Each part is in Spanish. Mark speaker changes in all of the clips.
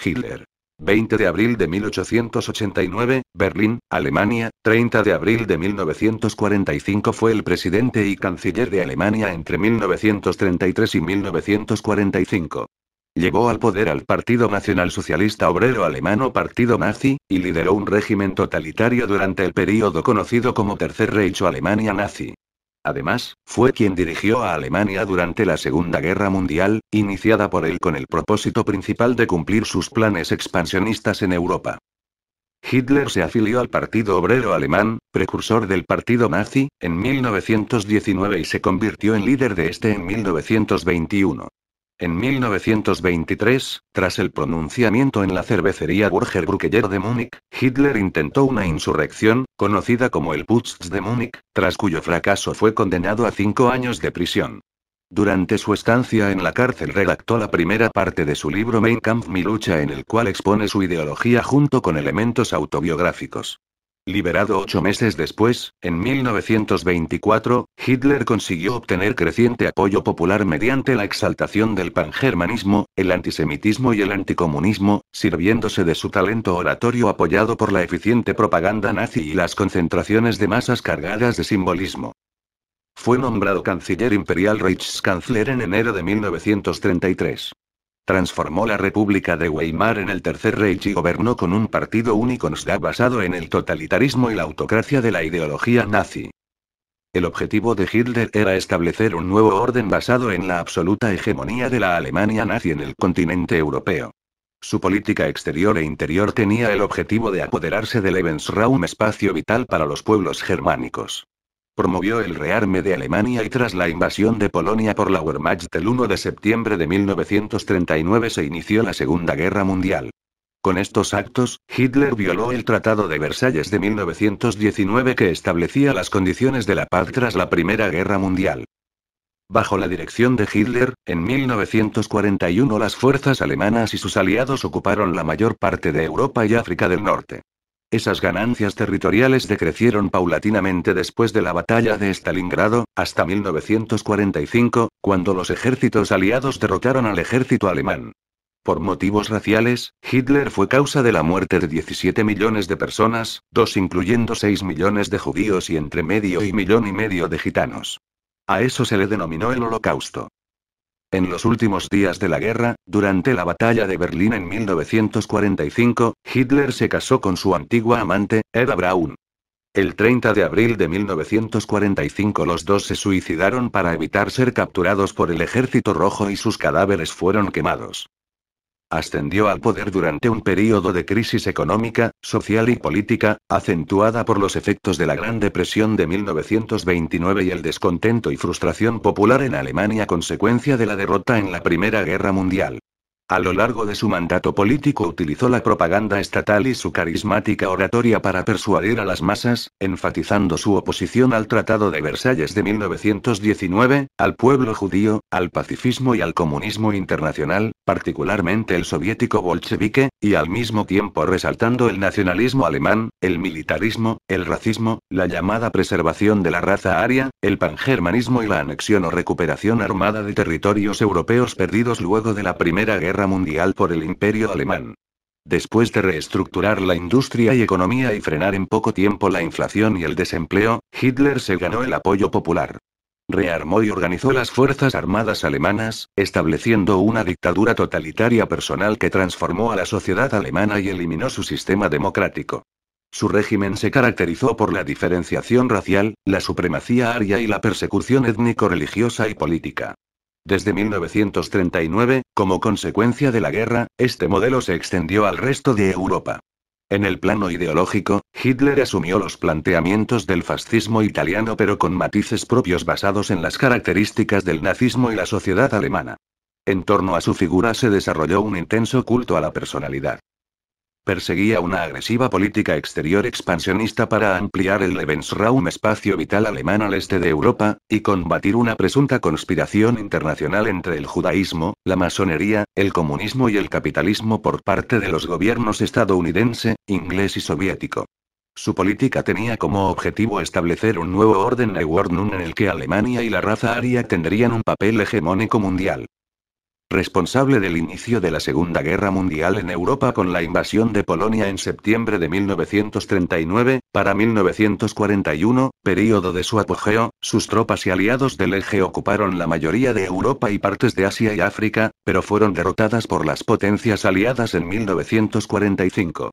Speaker 1: Adolf Hitler. 20 de abril de 1889, Berlín, Alemania. 30 de abril de 1945 fue el presidente y canciller de Alemania entre 1933 y 1945. Llevó al poder al Partido Nacionalsocialista Obrero Alemán o Partido Nazi, y lideró un régimen totalitario durante el período conocido como Tercer Reich o Alemania nazi. Además, fue quien dirigió a Alemania durante la Segunda Guerra Mundial, iniciada por él con el propósito principal de cumplir sus planes expansionistas en Europa. Hitler se afilió al Partido Obrero Alemán, precursor del Partido Nazi, en 1919 y se convirtió en líder de este en 1921. En 1923, tras el pronunciamiento en la cervecería Burger de Múnich, Hitler intentó una insurrección, conocida como el Putsch de Múnich, tras cuyo fracaso fue condenado a 5 años de prisión. Durante su estancia en la cárcel redactó la primera parte de su libro Mein Kampf, mi lucha, en el cual expone su ideología junto con elementos autobiográficos. Liberado 8 meses después, en 1924, Hitler consiguió obtener creciente apoyo popular mediante la exaltación del pangermanismo, el antisemitismo y el anticomunismo, sirviéndose de su talento oratorio apoyado por la eficiente propaganda nazi y las concentraciones de masas cargadas de simbolismo. Fue nombrado canciller imperial Reichskanzler en enero de 1933. Transformó la República de Weimar en el Tercer Reich y gobernó con un partido único basado en el totalitarismo y la autocracia de la ideología nazi. El objetivo de Hitler era establecer un nuevo orden basado en la absoluta hegemonía de la Alemania nazi en el continente europeo. Su política exterior e interior tenía el objetivo de apoderarse del Lebensraum, espacio vital para los pueblos germánicos. Promovió el rearme de Alemania y tras la invasión de Polonia por la Wehrmacht el 1 de septiembre de 1939 se inició la Segunda Guerra Mundial. Con estos actos, Hitler violó el Tratado de Versalles de 1919 que establecía las condiciones de la paz tras la Primera Guerra Mundial. Bajo la dirección de Hitler, en 1941 las fuerzas alemanas y sus aliados ocuparon la mayor parte de Europa y África del Norte. Esas ganancias territoriales decrecieron paulatinamente después de la batalla de Stalingrado, hasta 1945, cuando los ejércitos aliados derrotaron al ejército alemán. Por motivos raciales, Hitler fue causa de la muerte de 17 millones de personas, 2 incluyendo 6 millones de judíos y entre medio y millón y medio de gitanos. A eso se le denominó el Holocausto. En los últimos días de la guerra, durante la batalla de Berlín en 1945, Hitler se casó con su antigua amante, Eva Braun. El 30 de abril de 1945 los dos se suicidaron para evitar ser capturados por el Ejército Rojo y sus cadáveres fueron quemados. Ascendió al poder durante un período de crisis económica, social y política, acentuada por los efectos de la Gran Depresión de 1929 y el descontento y frustración popular en Alemania consecuencia de la derrota en la Primera Guerra Mundial. A lo largo de su mandato político utilizó la propaganda estatal y su carismática oratoria para persuadir a las masas, enfatizando su oposición al Tratado de Versalles de 1919, al pueblo judío, al pacifismo y al comunismo internacional, particularmente el soviético bolchevique, y al mismo tiempo resaltando el nacionalismo alemán, el militarismo, el racismo, la llamada preservación de la raza aria, el pangermanismo y la anexión o recuperación armada de territorios europeos perdidos luego de la Primera Guerra Mundial por el Imperio Alemán. Después de reestructurar la industria y economía y frenar en poco tiempo la inflación y el desempleo, Hitler se ganó el apoyo popular. Rearmó y organizó las fuerzas armadas alemanas, estableciendo una dictadura totalitaria personal que transformó a la sociedad alemana y eliminó su sistema democrático. Su régimen se caracterizó por la diferenciación racial, la supremacía aria y la persecución étnico-religiosa y política. Desde 1939, como consecuencia de la guerra, este modelo se extendió al resto de Europa. En el plano ideológico, Hitler asumió los planteamientos del fascismo italiano pero con matices propios basados en las características del nazismo y la sociedad alemana. En torno a su figura se desarrolló un intenso culto a la personalidad. Perseguía una agresiva política exterior expansionista para ampliar el Lebensraum, espacio vital alemán al este de Europa, y combatir una presunta conspiración internacional entre el judaísmo, la masonería, el comunismo y el capitalismo por parte de los gobiernos estadounidense, inglés y soviético. Su política tenía como objetivo establecer un nuevo orden Neuordnung en el que Alemania y la raza aria tendrían un papel hegemónico mundial. Responsable del inicio de la Segunda Guerra Mundial en Europa con la invasión de Polonia en septiembre de 1939, para 1941, período de su apogeo, sus tropas y aliados del Eje ocuparon la mayoría de Europa y partes de Asia y África, pero fueron derrotadas por las potencias aliadas en 1945.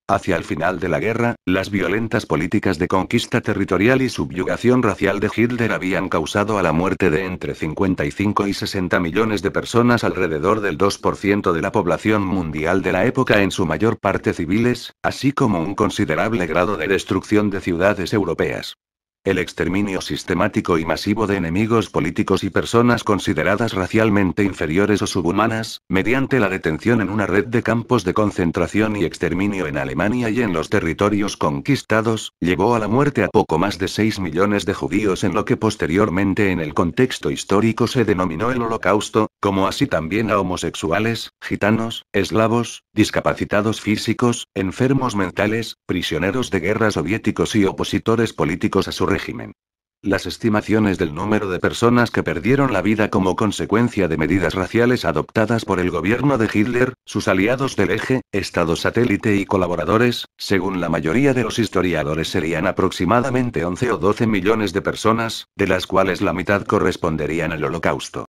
Speaker 1: Hacia el final de la guerra, las violentas políticas de conquista territorial y subyugación racial de Hitler habían causado a la muerte de entre 55 y 60 millones de personas, alrededor del 2% de la población mundial de la época, en su mayor parte civiles, así como un considerable grado de destrucción de ciudades europeas. El exterminio sistemático y masivo de enemigos políticos y personas consideradas racialmente inferiores o subhumanas, mediante la detención en una red de campos de concentración y exterminio en Alemania y en los territorios conquistados, llevó a la muerte a poco más de 6 millones de judíos en lo que posteriormente en el contexto histórico se denominó el Holocausto, como así también a homosexuales, gitanos, eslavos, discapacitados físicos, enfermos mentales, prisioneros de guerra soviéticos y opositores políticos a su régimen. Las estimaciones del número de personas que perdieron la vida como consecuencia de medidas raciales adoptadas por el gobierno de Hitler, sus aliados del Eje, estados satélite y colaboradores, según la mayoría de los historiadores serían aproximadamente 11 o 12 millones de personas, de las cuales la mitad corresponderían al Holocausto.